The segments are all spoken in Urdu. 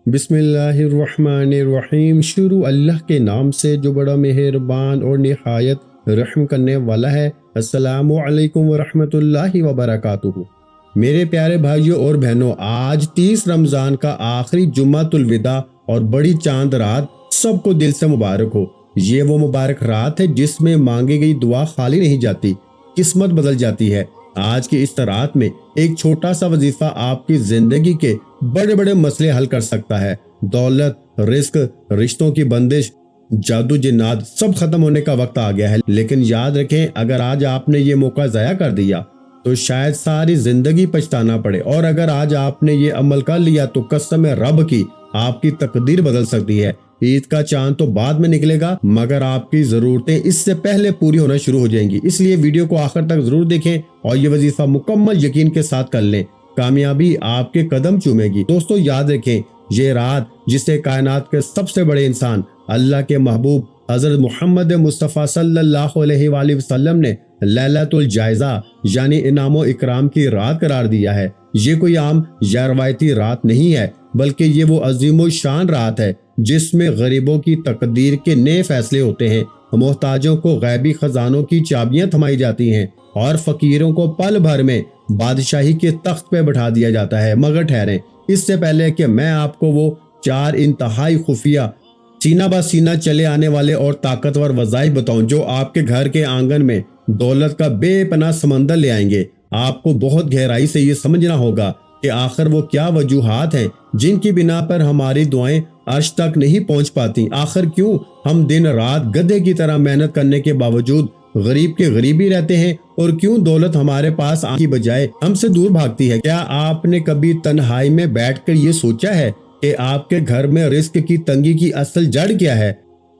بسم اللہ الرحمن الرحیم۔ شروع اللہ کے نام سے جو بڑا مہربان اور نہایت رحم کرنے والا ہے۔ السلام علیکم ورحمۃ اللہ وبرکاتہ۔ میرے پیارے بھائیوں اور بہنوں، آج 30 رمضان کا آخری جمعۃ الوداع اور بڑی چاند رات سب کو دل سے مبارک ہو۔ یہ وہ مبارک رات ہے جس میں مانگی گئی دعا خالی نہیں جاتی، قسمت بدل جاتی ہے۔ آج کی اس رات میں ایک چھوٹا سا وظیفہ آپ کی زندگی کے بڑے بڑے مسئلے حل کر سکتا ہے۔ دولت، رزق، رشتوں کی بندش، جادو جنات سب ختم ہونے کا وقت آ گیا ہے، لیکن یاد رکھیں اگر آج آپ نے یہ موقع ضائع کر دیا تو شاید ساری زندگی پچھتانا پڑے، اور اگر آج آپ نے یہ عمل کر لیا تو قسم رب کی آپ کی تقدیر بدل سکتی ہے۔ عید کا چاند تو بعد میں نکلے گا، مگر آپ کی ضرورتیں اس سے پہلے پوری ہونا شروع ہو جائیں گی۔ اس لیے ویڈیو کو آخر تک ضرور دیکھیں اور یہ وظیفہ مکمل یقین کے ساتھ کر لیں، کامیابی آپ کے قدم چومے گی۔ دوستو یاد رکھیں، یہ رات جسے کائنات کے سب سے بڑے انسان اللہ کے محبوب حضرت محمد مصطفیٰ صلی اللہ علیہ وآلہ وسلم نے لیلۃ الجائزہ یعنی انعام و اکرام کی رات قرار دیا ہے، یہ کوئی عام یا روایتی رات نہیں ہے، بلکہ یہ وہ عظیم و شان رات ہے جس میں غریبوں کی تقدیر کے نئے فیصلے ہوتے ہیں، محتاجوں کو غیبی خزانوں کی چابیاں تھمائی جاتی ہیں اور فقیروں کو پل بھر میں بادشاہی کے تخت پہ بٹھا دیا جاتا ہے۔ مگر ٹھہریں، اس سے پہلے کہ میں آپ کو وہ 4 انتہائی خفیہ، سینہ بہ سینہ چلے آنے والے اور طاقتور وظائف بتاؤں جو آپ کے گھر کے آنگن میں دولت کا بے پناہ سمندر لے آئیں گے، آپ کو بہت گہرائی سے یہ سمجھنا ہوگا کہ آخر وہ کیا وجوہات ہیں جن کی بنا پر ہماری دعائیں عرش تک نہیں پہنچ پاتی۔ آخر کیوں ہم دن رات گدھے کی طرح محنت کرنے کے باوجود غریب کے غریبی رہتے ہیں، اور کیوں دولت ہمارے پاس آنے کی بجائے ہم سے دور بھاگتی ہے۔ کیا آپ نے کبھی تنہائی میں بیٹھ کر یہ سوچا ہے کہ آپ کے گھر میں رزق کی تنگی کی اصل جڑ کیا ہے؟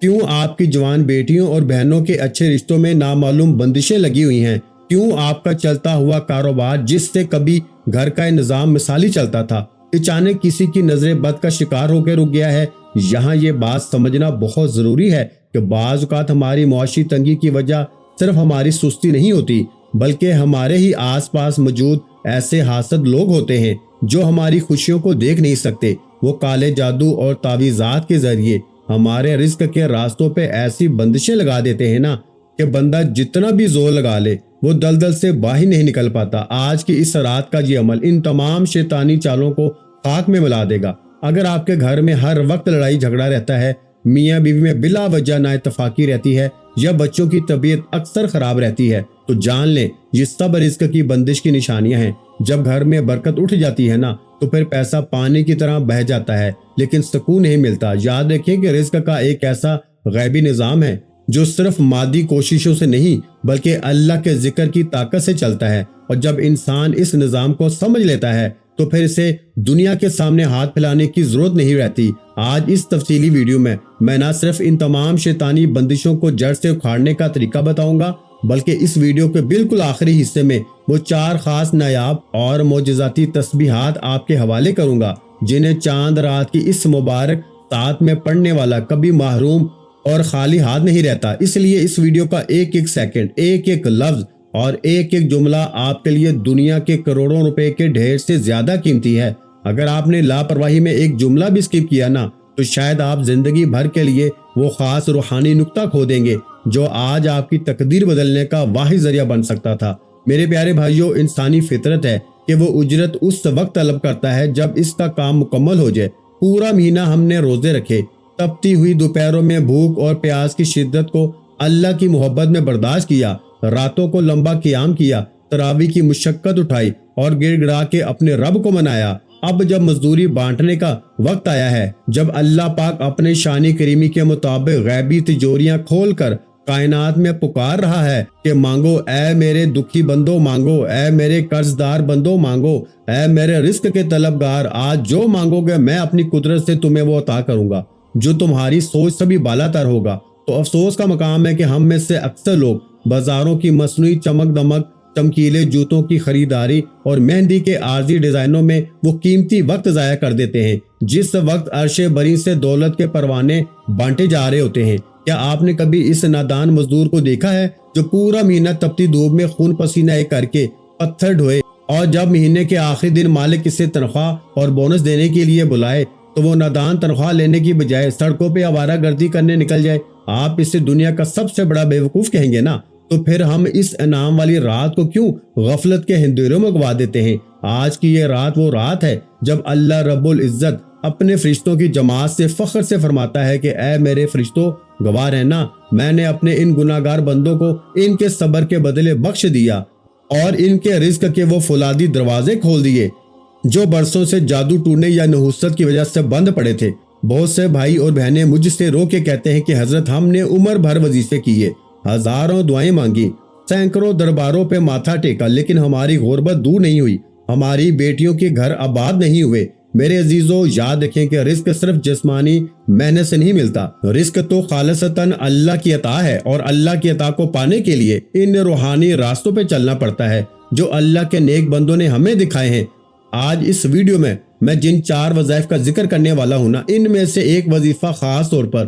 کیوں آپ کی جوان بیٹیوں اور بہنوں کے اچھے رشتوں میں نامعلوم بندشیں لگی ہوئی ہیں؟ کیوں آپ کا چلتا ہوا کاروبار جس سے کبھی گھر کا نظام مثالی چلتا تھا اچانک کسی کی نظر بد کا شکار ہو کے رک گیا ہے؟ یہاں یہ بات سمجھنا بہت ضروری ہے کہ بعض اوقات ہماری معاشی تنگی کی وجہ صرف ہماری سستی نہیں ہوتی، بلکہ ہمارے ہی آس پاس موجود ایسے حاسد لوگ ہوتے ہیں جو ہماری خوشیوں کو دیکھ نہیں سکتے۔ وہ کالے جادو اور تعویذات کے ذریعے ہمارے رزق کے راستوں پہ ایسی بندشیں لگا دیتے ہیں نا کہ بندہ جتنا بھی زور لگا لے وہ دلدل سے باہر نہیں نکل پاتا۔ آج کی اس رات کا یہ عمل ان تمام شیطانی چالوں کو خاک میں ملا دے گا۔ اگر آپ کے گھر میں ہر وقت لڑائی جھگڑا رہتا ہے، میاں بیوی میں بلا وجہ نا اتفاقی رہتی ہے، یا بچوں کی طبیعت اکثر خراب رہتی ہے، تو جان لیں یہ سب رزق کی بندش کی نشانیاں ہیں۔ جب گھر میں برکت اٹھ جاتی ہے نا تو پھر پیسہ پانی کی طرح بہہ جاتا ہے، لیکن سکون نہیں ملتا۔ یاد رکھیں کہ رزق کا ایک ایسا غیبی نظام ہے جو صرف مادی کوششوں سے نہیں بلکہ اللہ کے ذکر کی طاقت سے چلتا ہے، اور جب انسان اس نظام کو سمجھ لیتا ہے تو پھر اسے دنیا کے سامنے ہاتھ پھیلانے کی ضرورت نہیں رہتی۔ آج اس تفصیلی ویڈیو میں نہ صرف ان تمام شیطانی بندشوں کو جڑ سے اکھاڑنے کا طریقہ بتاؤں گا، بلکہ اس ویڈیو کے بالکل آخری حصے میں وہ 4 خاص نایاب اور معجزاتی تسبیحات آپ کے حوالے کروں گا جنہیں چاند رات کی اس مبارک ساعت میں پڑھنے والا کبھی محروم اور خالی ہاتھ نہیں رہتا۔ اس لیے اس ویڈیو کا ایک ایک سیکنڈ، ایک ایک لفظ اور ایک ایک جملہ آپ کے لیے دنیا کے کروڑوں روپے کے ڈھیر سے زیادہ قیمتی ہے۔ اگر آپ نے لاپرواہی میں ایک جملہ بھی اسکپ کیا نا تو شاید آپ زندگی بھر کے لیے وہ خاص روحانی نقطہ کھو دیں گے جو آج آپ کی تقدیر بدلنے کا واحد ذریعہ بن سکتا تھا۔ میرے پیارے بھائیوں، انسانی فطرت ہے کہ وہ اجرت اس وقت طلب کرتا ہے جب اس کا کام مکمل ہو جائے۔ پورا مہینہ ہم نے روزے رکھے، تپتی ہوئی دوپہروں میں بھوک اور پیاس کی شدت کو اللہ کی محبت میں برداشت کیا، راتوں کو لمبا قیام کیا، تراویح کی مشقت اٹھائی اور گڑ گڑا کے اپنے رب کو منایا۔ اب جب مزدوری بانٹنے کا وقت آیا ہے، جب اللہ پاک اپنے شانی کریمی کے مطابق غیبی تجوریاں کھول کر کائنات میں پکار رہا ہے کہ مانگو اے میرے دکھی بندو، مانگو اے میرے قرض دار بندو، مانگو اے میرے رزق کے طلبگار، آج جو مانگو گے میں اپنی قدرت سے تمہیں وہ عطا کروں گا جو تمہاری سوچ سے بھی بالا تر ہوگا۔ تو افسوس کا مقام ہے کہ ہم میں سے اکثر لوگ بازاروں کی مصنوعی چمک دمک، چمکیلے جوتوں کی خریداری اور مہندی کے عارضی ڈیزائنوں میں وہ قیمتی وقت ضائع کر دیتے ہیں جس وقت عرش بری سے دولت کے پروانے بانٹے جا رہے ہوتے ہیں۔ کیا آپ نے کبھی اس نادان مزدور کو دیکھا ہے جو پورا مہینہ تپتی دھوپ میں خون پسینہ ایک کر کے پتھر ڈھوئے، اور جب مہینے کے آخری دن مالک اسے تنخواہ اور بونس دینے کے لیے بلائے تو وہ نادان تنخواہ لینے کی بجائے سڑکوں پہ آوارہ گردی کرنے نکل جائے، آپ اسے دنیا کا سب سے بڑا بیوقوف کہیں گے نا؟ تو پھر ہم اس انعام والی رات کو کیوں غفلت کے اندھیروں میں گوا دیتے ہیں؟ آج کی یہ رات وہ رات ہے جب اللہ رب العزت اپنے فرشتوں کی جماعت سے فخر سے فرماتا ہے کہ اے میرے فرشتوں، گواہ رہنا، میں نے اپنے ان گناہگار بندوں کو ان کے صبر کے بدلے بخش دیا اور ان کے رزق کے وہ فولادی دروازے کھول دیے جو برسوں سے جادو ٹونے یا نحوست کی وجہ سے بند پڑے تھے۔ بہت سے بھائی اور بہنیں مجھ سے رو کے کہتے ہیں کہ حضرت ہم نے عمر بھر وظیفے کیے، ہزاروں دعائیں مانگی، سینکڑوں درباروں پہ ماتھا ٹیکا، لیکن ہماری غربت دور نہیں ہوئی، ہماری بیٹیوں کے گھر آباد نہیں ہوئے۔ میرے عزیزو، یاد رکھیں کہ رزق صرف جسمانی محنت سے نہیں ملتا، رزق تو خالصتاً اللہ کی عطا ہے، اور اللہ کی عطا کو پانے کے لیے ان روحانی راستوں پہ چلنا پڑتا ہے جو اللہ کے نیک بندوں نے ہمیں دکھائے ہیں۔ آج اس ویڈیو میں جن 4 وظائف کا ذکر کرنے والا ہوں نا، ان میں سے ایک وظیفہ خاص طور پر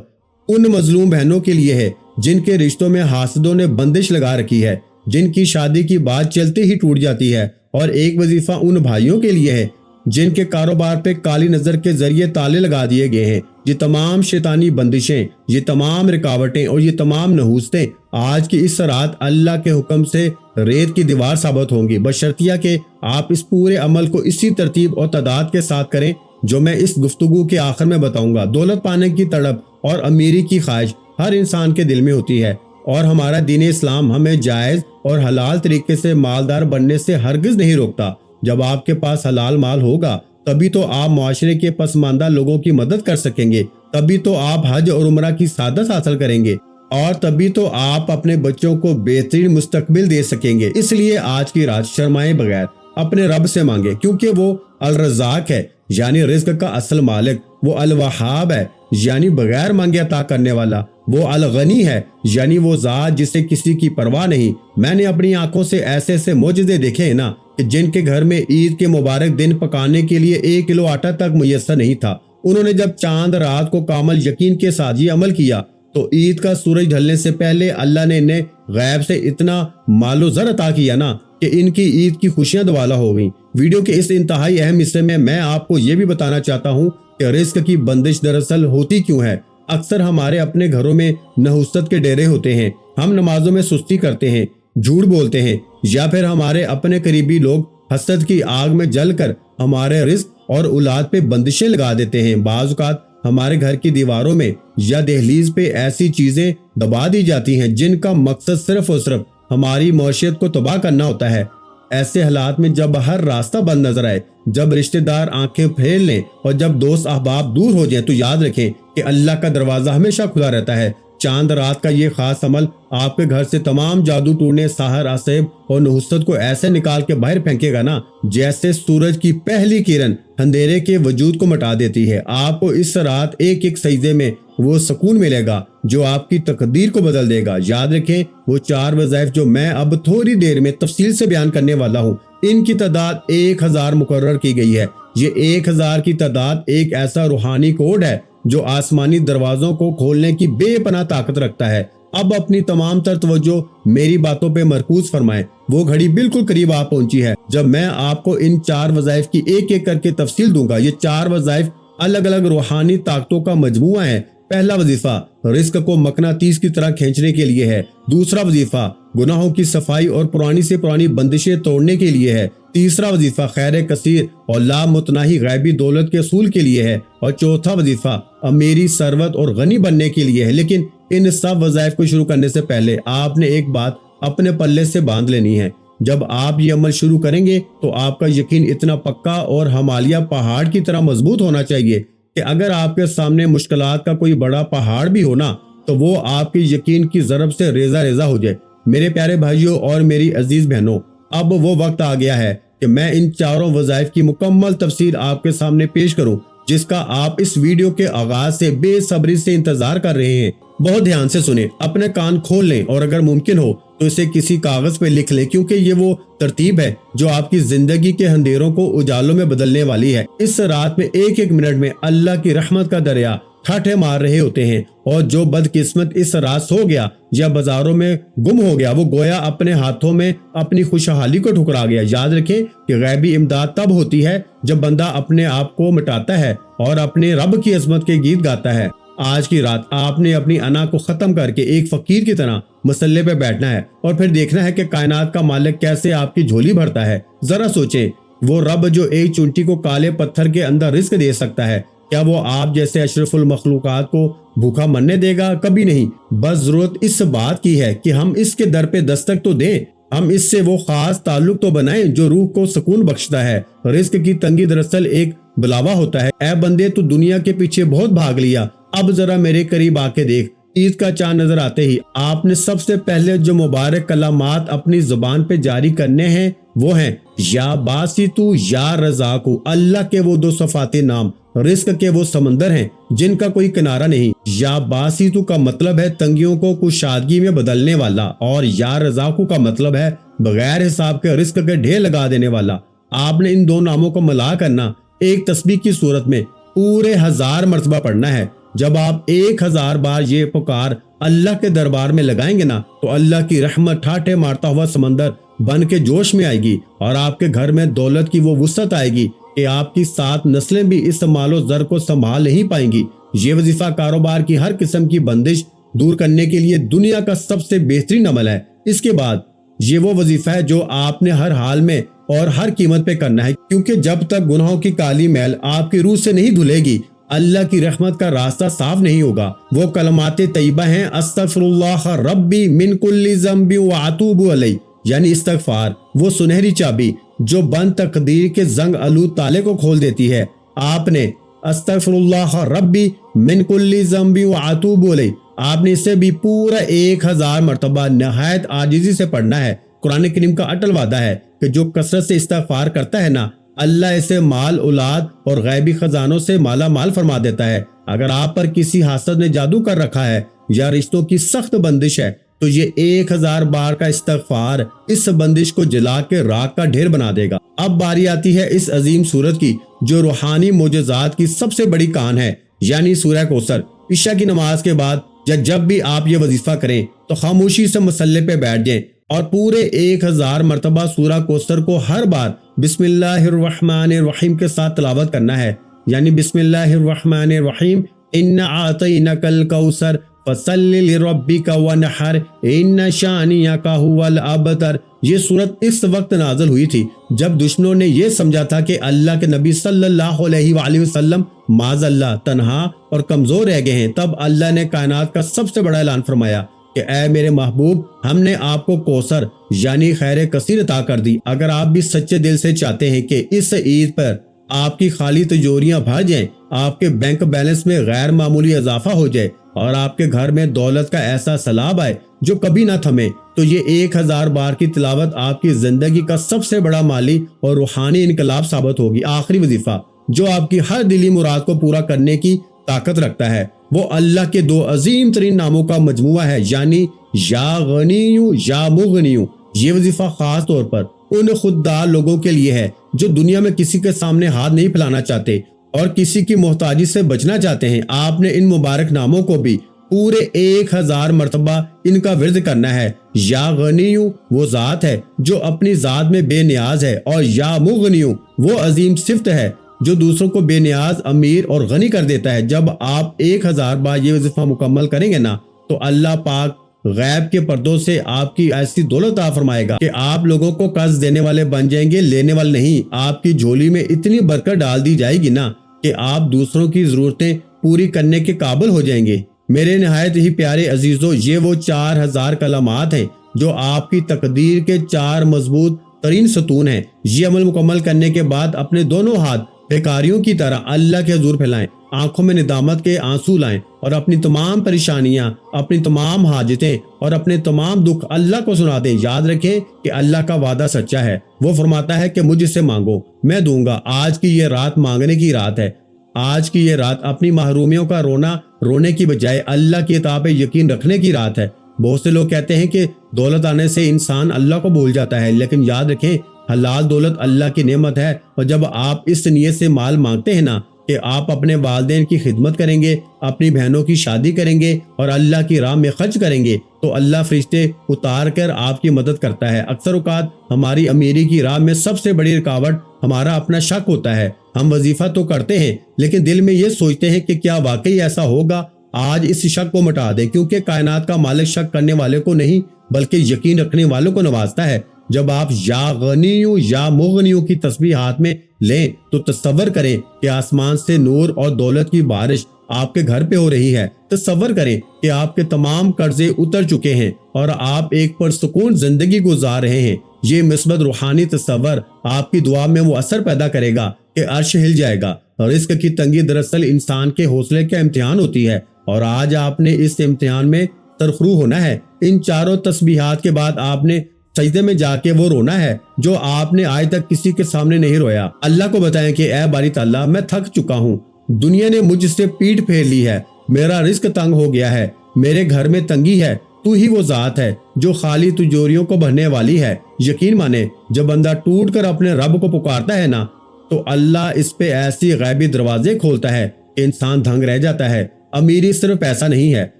ان مظلوم بہنوں کے لیے ہے جن کے رشتوں میں حاسدوں نے بندش لگا رکھی ہے، جن کی شادی کی بات چلتے ہی ٹوٹ جاتی ہے، اور ایک وظیفہ ان بھائیوں کے لیے ہے جن کے کاروبار پہ کالی نظر کے ذریعے تالے لگا دیے گئے ہیں۔ یہ تمام شیطانی بندشیں، یہ تمام رکاوٹیں اور یہ تمام نحوستیں آج کی اس رات اللہ کے حکم سے ریت کی دیوار ثابت ہوں گی، بشرطیہ کہ آپ اس پورے عمل کو اسی ترتیب اور تعداد کے ساتھ کریں جو میں اس گفتگو کے آخر میں بتاؤں گا۔ دولت پانے کی تڑپ اور امیری کی خواہش ہر انسان کے دل میں ہوتی ہے، اور ہمارا دین اسلام ہمیں جائز اور حلال طریقے سے مالدار بننے سے ہرگز نہیں روکتا۔ جب آپ کے پاس حلال مال ہوگا تبھی تو آپ معاشرے کے پسماندہ لوگوں کی مدد کر سکیں گے، تبھی تو آپ حج اور عمرہ کی سعادت حاصل کریں گے، اور تبھی تو آپ اپنے بچوں کو بہترین مستقبل دے سکیں گے۔ اس لیے آج کی رات شرمائے بغیر اپنے رب سے مانگے، کیونکہ وہ الرزاق ہے، یعنی رزق کا اصل مالک، وہ الوہاب ہے، یعنی بغیر مانگے عطا کرنے والا، وہ الغنی ہے، یعنی وہ ذات جسے کسی کی پرواہ نہیں۔ میں نے اپنی آنکھوں سے ایسے ایسے معجزے دیکھے ہیں نا کہ جن کے گھر میں عید کے مبارک دن پکانے کے لیے 1 کلو آٹا تک میسر نہیں تھا، انہوں نے جب چاند رات کو کامل یقین کے ساتھ یہ عمل کیا تو عید کا سورج ڈھلنے سے پہلے اللہ نے انہیں غیب سے اتنا مال و زر عطا کیا نا کہ ان کی عید کی خوشیاں دوالا ہو گئیں۔ ویڈیو کے اس انتہائی اہم حصے میں آپ کو یہ بھی بتانا چاہتا ہوں کہ رزق کی بندش دراصل ہوتی کیوں ہے۔ اکثر ہمارے اپنے گھروں میں نحوست کے ڈیرے ہوتے ہیں، ہم نمازوں میں سستی کرتے ہیں، جھوٹ بولتے ہیں، یا پھر ہمارے اپنے قریبی لوگ حسد کی آگ میں جل کر ہمارے رزق اور اولاد پہ بندشیں لگا دیتے ہیں۔ بعض اوقات ہمارے گھر کی دیواروں میں یا دہلیز پہ ایسی چیزیں دبا دی جاتی ہیں جن کا مقصد صرف اور صرف ہماری معیشت کو تباہ کرنا ہوتا ہے۔ ایسے حالات میں جب ہر راستہ بند نظر آئے، جب رشتہ دار آنکھیں پھیر لیں اور جب دوست احباب دور ہو جائیں، تو یاد رکھیں کہ اللہ کا دروازہ ہمیشہ کھلا رہتا ہے۔ چاند رات کا یہ خاص عمل آپ کے گھر سے تمام جادو ٹونے، ساحر، عصیب اور نحوست کو ایسے نکال کے باہر پھینکے گا نا جیسے سورج کی پہلی کرن اندھیرے کے وجود کو مٹا دیتی ہے۔ آپ کو اس رات ایک ایک سجدے میں وہ سکون ملے گا جو آپ کی تقدیر کو بدل دے گا۔ یاد رکھیں وہ 4 وظائف جو میں اب تھوڑی دیر میں تفصیل سے بیان کرنے والا ہوں، ان کی تعداد 1000 مقرر کی گئی ہے۔ یہ 1000 کی تعداد ایک ایسا روحانی کوڈ ہے جو آسمانی دروازوں کو کھولنے کی بے پناہ طاقت رکھتا ہے۔ اب اپنی تمام تر توجہ میری باتوں پہ مرکوز فرمائیں، وہ گھڑی بالکل قریب آ پہنچی ہے جب میں آپ کو ان 4 وظائف کی ایک ایک کر کے تفصیل دوں گا۔ یہ 4 وظائف الگ الگ روحانی طاقتوں کا مجموعہ ہے۔ پہلا وظیفہ رزق کو مقناطیس کی طرح کھینچنے کے لیے ہے۔ دوسرا وظیفہ گناہوں کی صفائی اور پرانی سے پرانی بندشیں توڑنے کے لیے ہے۔ تیسرا وظیفہ خیر کثیر اور لامتناہی غیبی دولت کے اصول کے لیے ہے، اور چوتھا وظیفہ امیری، ثروت اور غنی بننے کے لیے ہے۔ لیکن ان سب وظائف کو شروع کرنے سے پہلے آپ نے ایک بات اپنے پلے سے باندھ لینی ہے۔ جب آپ یہ عمل شروع کریں گے تو آپ کا یقین اتنا پکا اور ہمالیہ پہاڑ کی طرح مضبوط ہونا چاہیے کہ اگر آپ کے سامنے مشکلات کا کوئی بڑا پہاڑ بھی ہونا تو وہ آپ کے یقین کی ضرب سے ریزہ ریزہ ہو جائے۔ میرے پیارے بھائیوں اور میری عزیز بہنوں، اب وہ وقت آ گیا ہے کہ میں ان 4 وظائف کی مکمل تفصیل آپ کے سامنے پیش کروں جس کا آپ اس ویڈیو کے آغاز سے بے صبری سے انتظار کر رہے ہیں۔ بہت دھیان سے سنیں، اپنے کان کھول لیں اور اگر ممکن ہو تو اسے کسی کاغذ پہ لکھ لیں، کیونکہ یہ وہ ترتیب ہے جو آپ کی زندگی کے اندھیروں کو اجالوں میں بدلنے والی ہے۔ اس رات میں ایک ایک منٹ میں اللہ کی رحمت کا دریا ٹھاٹھے مار رہے ہوتے ہیں، اور جو بدقسمت اس رات سو گیا یا بازاروں میں گم ہو گیا وہ گویا اپنے ہاتھوں میں اپنی خوشحالی کو ٹھکرا گیا۔ یاد رکھیں کہ غیبی امداد تب ہوتی ہے جب بندہ اپنے آپ کو مٹاتا ہے اور اپنے رب کی عظمت کے گیت گاتا ہے۔ آج کی رات آپ نے اپنی انا کو ختم کر کے ایک فقیر کی طرح مسلے پہ بیٹھنا ہے اور پھر دیکھنا ہے کہ کائنات کا مالک کیسے آپ کی جھولی بھرتا ہے۔ ذرا سوچیں، وہ رب جو ایک چونٹی کو کالے پتھر کے اندر رزق دے سکتا ہے، کیا وہ آپ جیسے اشرف المخلوقات کو بھوکا مرنے دے گا؟ کبھی نہیں۔ بس ضرورت اس بات کی ہے کہ ہم اس کے در پہ دستک تو دیں، ہم اس سے وہ خاص تعلق تو بنائیں جو روح کو سکون بخشتا ہے۔ رزق کی تنگی دراصل ایک بلاوا ہوتا ہے۔ اے بندے، تو دنیا کے پیچھے بہت بھاگ لیا، اب ذرا میرے قریب آ کے دیکھ۔ عید کا چاند نظر آتے ہی آپ نے سب سے پہلے جو مبارک کلمات اپنی زبان پہ جاری کرنے ہیں وہ ہیں یا باسطو یا رزاقو۔ اللہ کے وہ دو صفاتی نام رزق کے وہ سمندر ہیں جن کا کوئی کنارہ نہیں۔ یا باسطو کا مطلب ہے تنگیوں کو کشادگی میں بدلنے والا، اور یا رزاقو کا مطلب ہے بغیر حساب کے رزق کے ڈھیر لگا دینے والا۔ آپ نے ان دو ناموں کو ملا کرنا ایک تسبیح کی صورت میں پورے 1000 مرتبہ پڑھنا ہے۔ جب آپ 1000 بار یہ پکار اللہ کے دربار میں لگائیں گے نا تو اللہ کی رحمت ٹھاٹھے مارتا ہوا سمندر بن کے جوش میں آئے گی، اور آپ کے گھر میں دولت کی وہ وسعت آئے گی کہ آپ کی 7 نسلیں بھی اس مال و زر کو سنبھال نہیں پائیں گی۔ یہ وظیفہ کاروبار کی ہر قسم کی بندش دور کرنے کے لیے دنیا کا سب سے بہترین عمل ہے۔ اس کے بعد یہ وہ وظیفہ ہے جو آپ نے ہر حال میں اور ہر قیمت پہ کرنا ہے، کیونکہ جب تک گناہوں کی کالی میل آپ کی روح سے نہیں دھلے گی اللہ کی رحمت کا راستہ صاف نہیں ہوگا۔ وہ کلمات طیبہ ہیں استغفر اللہ ربی من کل ذنب واتوب الیہ، یعنی استغفار وہ سنہری چابی جو بند تقدیر کے زنگ آلود تالے کو کھول دیتی ہے۔ آپ نے استغفر اللہ ربی من کل ذنب واتوب الیہ، آپ نے اسے بھی پورا 1000 مرتبہ نہایت عاجزی سے پڑھنا ہے۔ قرآن کریم کا اٹل وعدہ ہے کہ جو کثرت سے استغفار کرتا ہے نا، اللہ اسے مال، اولاد اور غیبی خزانوں سے مالا مال فرما دیتا ہے۔ اگر آپ پر کسی حاسد نے جادو کر رکھا ہے یا رشتوں کی سخت بندش ہے تو یہ 1000 بار کا استغفار اس بندش کو جلا کے راک کا ڈھیر بنا دے گا۔ اب باری آتی ہے اس عظیم سورت کی جو روحانی معجزات کی سب سے بڑی کان ہے، یعنی سورہ کوثر۔ عشاء کی نماز کے بعد یا جب بھی آپ یہ وظیفہ کریں تو خاموشی سے مسلے پہ بیٹھ جائیں اور پورے 1000 مرتبہ سورہ کوثر کو ہر بار بسم اللہ الرحمن الرحیم کے ساتھ تلاوت کرنا ہے، یعنی بسم اللہ الرحمن الرحیم انا اعطینک الکوثر فصل لربک ونحر ان شانیک هو الابتر۔ یہ سورت اس وقت نازل ہوئی تھی جب دشمنوں نے یہ سمجھا تھا کہ اللہ کے نبی صلی اللہ علیہ وآلہ وسلم معاذ اللہ تنہا اور کمزور رہ گئے ہیں۔ تب اللہ نے کائنات کا سب سے بڑا اعلان فرمایا کہ اے میرے محبوب، ہم نے آپ کو کوثر یعنی خیر کثیر عطا کر دی۔ اگر آپ بھی سچے دل سے چاہتے ہیں کہ اس عید پر آپ کی خالی تجوریاں بھر جائیں، آپ کے بینک بیلنس میں غیر معمولی اضافہ ہو جائے اور آپ کے گھر میں دولت کا ایسا سیلاب آئے جو کبھی نہ تھمے، تو یہ 1000 بار کی تلاوت آپ کی زندگی کا سب سے بڑا مالی اور روحانی انقلاب ثابت ہوگی۔ آخری وظیفہ جو آپ کی ہر دلی مراد کو پورا کرنے کی طاقت رکھتا ہے وہ اللہ کے 2 عظیم ترین ناموں کا مجموعہ ہے، یعنی یا غنیو یا مغنیو۔ یہ وظیفہ خاص طور پر ان خوددار لوگوں کے لیے ہے جو دنیا میں کسی کے سامنے ہاتھ نہیں پھیلانا چاہتے اور کسی کی محتاجی سے بچنا چاہتے ہیں۔ آپ نے ان مبارک ناموں کو بھی پورے 1000 مرتبہ ان کا ورد کرنا ہے۔ یا غنیو وہ ذات ہے جو اپنی ذات میں بے نیاز ہے، اور یا مغنیو وہ عظیم صفت ہے جو دوسروں کو بے نیاز، امیر اور غنی کر دیتا ہے۔ جب آپ 1000 بار یہ وظیفہ مکمل کریں گے نا تو اللہ پاک غیب کے پردوں سے آپ کی ایسی دولت عطا فرمائے گا کہ آپ لوگوں کو قرض دینے والے بن جائیں گے، لینے والے نہیں۔ آپ کی جھولی میں اتنی برکت ڈال دی جائے گی نا کہ آپ دوسروں کی ضرورتیں پوری کرنے کے قابل ہو جائیں گے۔ میرے نہایت ہی پیارے عزیزوں، یہ وہ 4000 کلمات ہیں جو آپ کی تقدیر کے 4 مضبوط ترین ستون ہیں۔ یہ عمل مکمل کرنے کے بعد اپنے دونوں ہاتھ بھیکاریوں کی طرح اللہ کے حضور پھیلائیں، آنکھوں میں ندامت کے آنسو لائیں اور اپنی تمام پریشانیاں، اپنی تمام حاجتیں اور اپنے تمام دکھ اللہ کو سنا دیں۔ یاد رکھیں کہ اللہ کا وعدہ سچا ہے، وہ فرماتا ہے کہ مجھ سے مانگو میں دوں گا۔ آج کی یہ رات مانگنے کی رات ہے۔ آج کی یہ رات اپنی محرومیوں کا رونے کی بجائے اللہ کی اطاعت پہ یقین رکھنے کی رات ہے۔ بہت سے لوگ کہتے ہیں کہ دولت آنے سے انسان اللہ کو بھول جاتا ہے، لیکن یاد رکھیں حلال دولت اللہ کی نعمت ہے، اور جب آپ اس نیت سے مال مانگتے ہیں نا کہ آپ اپنے والدین کی خدمت کریں گے، اپنی بہنوں کی شادی کریں گے اور اللہ کی راہ میں خرچ کریں گے تو اللہ فرشتے اتار کر آپ کی مدد کرتا ہے۔ اکثر اوقات ہماری امیری کی راہ میں سب سے بڑی رکاوٹ ہمارا اپنا شک ہوتا ہے۔ ہم وظیفہ تو کرتے ہیں لیکن دل میں یہ سوچتے ہیں کہ کیا واقعی ایسا ہوگا۔ آج اس شک کو مٹا دیں، کیونکہ کائنات کا مالک شک کرنے والے کو نہیں بلکہ یقین رکھنے والوں کو نوازتا ہے۔ جب آپ یا غنیوں یا مغنیوں کی تسبیح ہاتھ میں لیں تو تصور کریں کہ آسمان سے نور اور دولت کی بارش آپ کے گھر پہ ہو رہی ہے۔ تصور کریں کہ آپ کے تمام قرضے اتر چکے ہیں اور آپ ایک پرسکون زندگی گزار رہے ہیں۔ یہ مثبت روحانی تصور آپ کی دعا میں وہ اثر پیدا کرے گا کہ عرش ہل جائے گا۔ رزق کی تنگی دراصل انسان کے حوصلے کا امتحان ہوتی ہے اور آج آپ نے اس امتحان میں سرخرو ہونا ہے۔ ان چاروں تسبیحات کے بعد آپ نے سجدے میں جا کے وہ رونا ہے جو آپ نے آج تک کسی کے سامنے نہیں رویا۔ اللہ کو بتائیں کہ اے باری تعالیٰ، میں تھک چکا ہوں، دنیا نے مجھ سے پیٹ پھیر لی ہے، میرا رزق تنگ ہو گیا ہے، میرے گھر میں تنگی ہے، تو ہی وہ ذات ہے جو خالی تجوریوں کو بھرنے والی ہے۔ یقین مانے جب بندہ ٹوٹ کر اپنے رب کو پکارتا ہے نا تو اللہ اس پہ ایسی غیبی دروازے کھولتا ہے کہ انسان دھنگ رہ جاتا ہے۔ امیری صرف پیسہ نہیں ہے،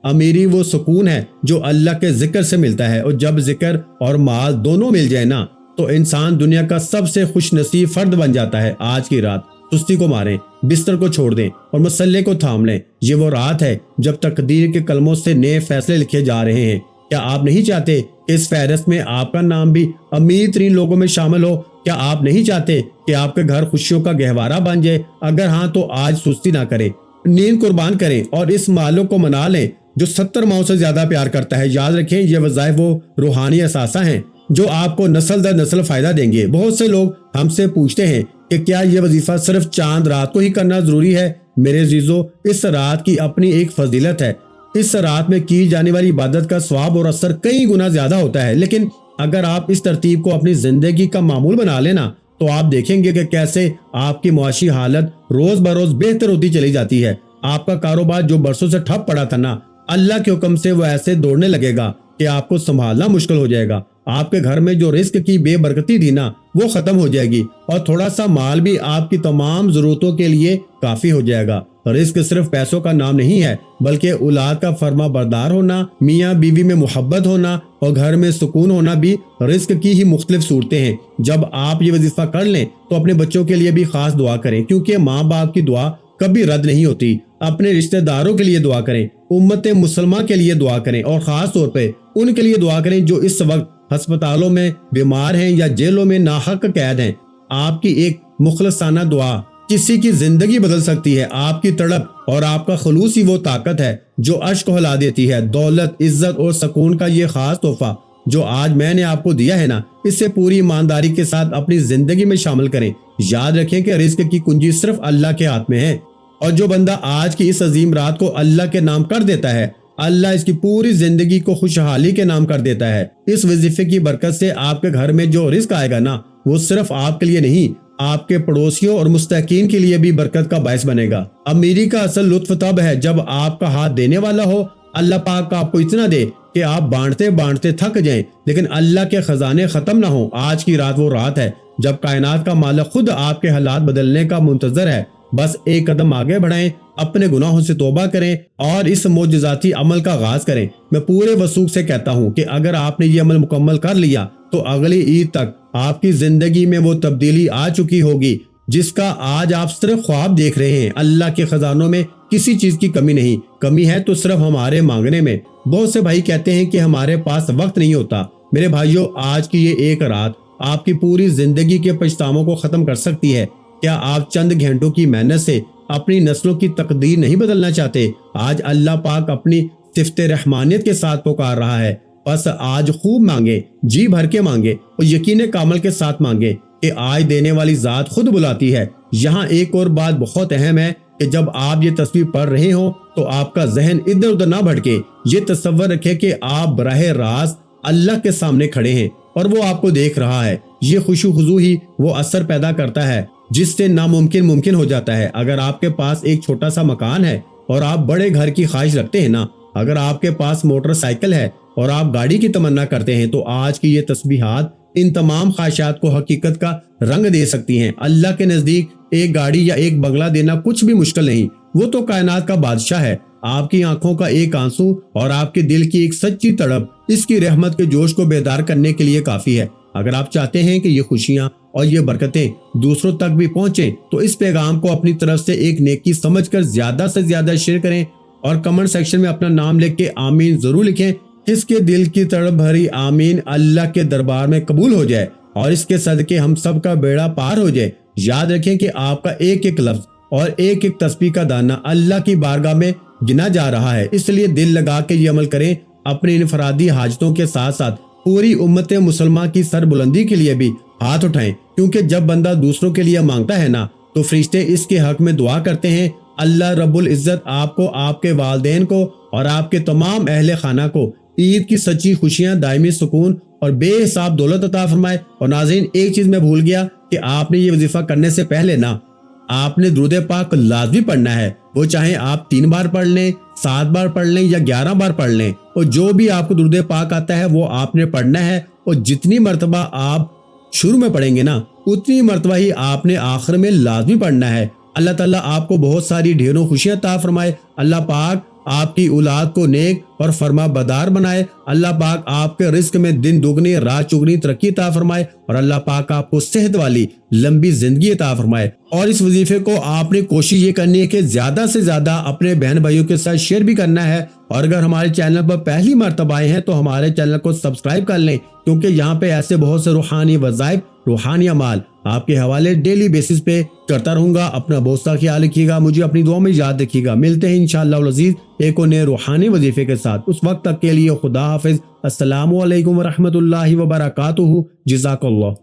امیری وہ سکون ہے جو اللہ کے ذکر سے ملتا ہے، اور جب ذکر اور مال دونوں مل جائے نا تو انسان دنیا کا سب سے خوش نصیب فرد بن جاتا ہے۔ آج کی رات سستی کو ماریں، بستر کو چھوڑ دیں اور مسلح کو تھام لیں۔ یہ وہ رات ہے جب تقدیر کے کلموں سے نئے فیصلے لکھے جا رہے ہیں۔ کیا آپ نہیں چاہتے کہ اس فہرست میں آپ کا نام بھی امیر ترین لوگوں میں شامل ہو؟ کیا آپ نہیں چاہتے کہ آپ کے گھر خوشیوں کا گہوارہ بن جائے؟ اگر ہاں تو آج سستی نہ کریں، نیند قربان کریں اور اس مالک کو منا لیں جو 70 ماؤں سے زیادہ پیار کرتا ہے۔ یاد رکھیں یہ وظائف وہ روحانی اثاثہ ہیں جو آپ کو نسل در نسل فائدہ دیں گے۔ بہت سے لوگ ہم سے پوچھتے ہیں کہ کیا یہ وظیفہ صرف چاند رات کو ہی کرنا ضروری ہے؟ میرے عزیزو، اس رات کی اپنی ایک فضیلت ہے۔ اس رات میں کی جانے والی عبادت کا ثواب اور اثر کئی گنا زیادہ ہوتا ہے، لیکن اگر آپ اس ترتیب کو اپنی زندگی کا معمول بنا لینا تو آپ دیکھیں گے کہ کیسے آپ کی معاشی حالت روز بروز بہتر ہوتی چلی جاتی ہے۔ آپ کا کاروبار جو برسوں سے ٹھپ پڑا تھا نا، اللہ کے حکم سے وہ ایسے دوڑنے لگے گا کہ آپ کو سنبھالنا مشکل ہو جائے گا۔ آپ کے گھر میں جو رزق کی بے برکتی تھی نا وہ ختم ہو جائے گی اور تھوڑا سا مال بھی آپ کی تمام ضرورتوں کے لیے کافی ہو جائے گا۔ رزق صرف پیسوں کا نام نہیں ہے بلکہ اولاد کا فرما بردار ہونا، میاں بیوی میں محبت ہونا اور گھر میں سکون ہونا بھی رزق کی ہی مختلف صورتیں ہیں۔ جب آپ یہ وظیفہ کر لیں تو اپنے بچوں کے لیے بھی خاص دعا کریں، کیونکہ ماں باپ کی دعا کبھی رد نہیں ہوتی۔ اپنے رشتہ داروں کے لیے دعا کریں، امت مسلمہ کے لیے دعا کریں اور خاص طور پہ ان کے لیے دعا کریں جو اس وقت ہسپتالوں میں بیمار ہیں یا جیلوں میں ناحق قید ہیں۔ آپ کی ایک مخلصانہ دعا کسی کی زندگی بدل سکتی ہے۔ آپ کی تڑپ اور آپ کا خلوص ہی وہ طاقت ہے جو عرش کو ہلا دیتی ہے۔ دولت، عزت اور سکون کا یہ خاص تحفہ جو آج میں نے آپ کو دیا ہے نا، اسے پوری ایمانداری کے ساتھ اپنی زندگی میں شامل کریں۔ یاد رکھیں کہ رزق کی کنجی صرف اللہ کے ہاتھ میں ہے، اور جو بندہ آج کی اس عظیم رات کو اللہ کے نام کر دیتا ہے، اللہ اس کی پوری زندگی کو خوشحالی کے نام کر دیتا ہے۔ اس وظیفے کی برکت سے آپ کے گھر میں جو رزق آئے گا نا وہ صرف آپ کے لیے نہیں، آپ کے پڑوسیوں اور مستحقین کے لیے بھی برکت کا باعث بنے گا۔ امیری کا اصل لطف تب ہے جب آپ کا ہاتھ دینے والا ہو۔ اللہ پاک آپ کو اتنا دے کہ آپ بانٹتے بانٹتے تھک جائیں، لیکن اللہ کے خزانے ختم نہ ہوں۔ آج کی رات وہ رات ہے جب کائنات کا مالک خود آپ کے حالات بدلنے کا منتظر ہے۔ بس ایک قدم آگے بڑھائیں، اپنے گناہوں سے توبہ کریں اور اس معجزاتی عمل کا آغاز کریں۔ میں پورے وثوق سے کہتا ہوں کہ اگر آپ نے یہ عمل مکمل کر لیا تو اگلی عید تک آپ کی زندگی میں وہ تبدیلی آ چکی ہوگی جس کا آج آپ صرف خواب دیکھ رہے ہیں۔ اللہ کے خزانوں میں کسی چیز کی کمی نہیں، کمی ہے تو صرف ہمارے مانگنے میں۔ بہت سے بھائی کہتے ہیں کہ ہمارے پاس وقت نہیں ہوتا۔ میرے بھائیوں، آج کی یہ ایک رات آپ کی پوری زندگی کے پچھتاووں کو ختم کر سکتی ہے۔ کیا آپ چند گھنٹوں کی محنت سے اپنی نسلوں کی تقدیر نہیں بدلنا چاہتے؟ آج اللہ پاک اپنی صفت رحمانیت کے ساتھ پکار رہا ہے، بس آج خوب مانگے، جی بھر کے مانگے اور یقین کامل کے ساتھ مانگے کہ آج دینے والی ذات خود بلاتی ہے۔ یہاں ایک اور بات بہت اہم ہے کہ جب آپ یہ تصویر پڑھ رہے ہوں تو آپ کا ذہن ادھر ادھر نہ بھٹکے۔ یہ تصور رکھے کہ آپ براہ راست اللہ کے سامنے کھڑے ہیں اور وہ آپ کو دیکھ رہا ہے۔ یہ خشوع و خضوع ہی وہ اثر پیدا کرتا ہے جس سے ناممکن ممکن ہو جاتا ہے۔ اگر آپ کے پاس ایک چھوٹا سا مکان ہے اور آپ بڑے گھر کی خواہش رکھتے ہیں نا، اگر آپ کے پاس موٹر سائیکل ہے اور آپ گاڑی کی تمنا کرتے ہیں، تو آج کی یہ تسبیحات ان تمام خواہشات کو حقیقت کا رنگ دے سکتی ہیں۔ اللہ کے نزدیک ایک گاڑی یا ایک بنگلہ دینا کچھ بھی مشکل نہیں، وہ تو کائنات کا بادشاہ ہے۔ آپ کی آنکھوں کا ایک آنسو اور آپ کے دل کی ایک سچی تڑپ اس کی رحمت کے جوش کو بیدار کرنے کے لیے کافی ہے۔ اگر آپ چاہتے ہیں کہ یہ خوشیاں اور یہ برکتیں دوسروں تک بھی پہنچیں تو اس پیغام کو اپنی طرف سے ایک نیکی سمجھ کر زیادہ سے زیادہ شیئر کریں اور کمنٹ سیکشن میں اپنا نام لکھ کے آمین ضرور لکھیں۔ اس کے دل کی تڑپ بھری آمین اللہ کے دربار میں قبول ہو جائے اور اس کے صدقے ہم سب کا بیڑا پار ہو جائے۔ یاد رکھیں کہ آپ کا ایک ایک لفظ اور ایک ایک تسبیح کا دانہ اللہ کی بارگاہ میں گنا جا رہا ہے، اس لیے دل لگا کے یہ عمل کریں۔ اپنی انفرادی حاجتوں کے ساتھ ساتھ پوری امت مسلمہ کی سربلندی کے لیے بھی ہاتھ اٹھائیں، کیونکہ جب بندہ دوسروں کے لیے مانگتا ہے نا تو فرشتے اس کے حق میں دعا کرتے ہیں۔ اللہ رب العزت آپ کو، آپ کے والدین کو اور آپ کے تمام اہل خانہ کو عید کی سچی خوشیاں، دائمی سکون اور بے حساب دولت عطا فرمائے۔ اور ناظرین، ایک چیز میں بھول گیا کہ آپ نے یہ وظیفہ کرنے سے پہلے نا آپ نے درود پاک لازمی پڑھنا ہے، وہ چاہے آپ 3 بار پڑھ لیں، 7 بار پڑھ لیں یا 11 بار پڑھ لیں، اور جو بھی آپ کو درود پاک آتا ہے وہ آپ نے پڑھنا ہے، اور جتنی مرتبہ آپ شروع میں پڑھیں گے نا اتنی مرتبہ ہی آپ نے آخر میں لازمی پڑھنا ہے۔ اللہ تعالیٰ آپ کو بہت ساری ڈھیروں خوشیاں عطا فرمائے۔ اللہ پاک آپ کی اولاد کو نیک اور فرما بدار بنائے۔ اللہ پاک آپ کے رزق میں دن دگنی رات چگنی ترقی عطا فرمائے، اور اللہ پاک آپ کو صحت والی لمبی زندگی عطا فرمائے۔ اور اس وظیفے کو آپ نے کوشش یہ کرنی ہے کہ زیادہ سے زیادہ اپنے بہن بھائیوں کے ساتھ شیئر بھی کرنا ہے، اور اگر ہمارے چینل پر پہلی مرتبہ آئے ہیں تو ہمارے چینل کو سبسکرائب کر لیں، کیونکہ یہاں پہ ایسے بہت سے روحانی وظائف، روحانی اعمال آپ کے حوالے ڈیلی بیسس پہ کرتا رہوں گا۔ اپنا بہت سا خیال رکھیے گا، مجھے اپنی دعا میں یاد رکھیے گا۔ ملتے ہیں انشاءاللہ العزیز ایک اور نئے روحانی وظیفے کے ساتھ، اس وقت تک کے لیے خدا حافظ۔ السلام علیکم ورحمۃ اللہ وبرکاتہ۔ جزاک اللہ۔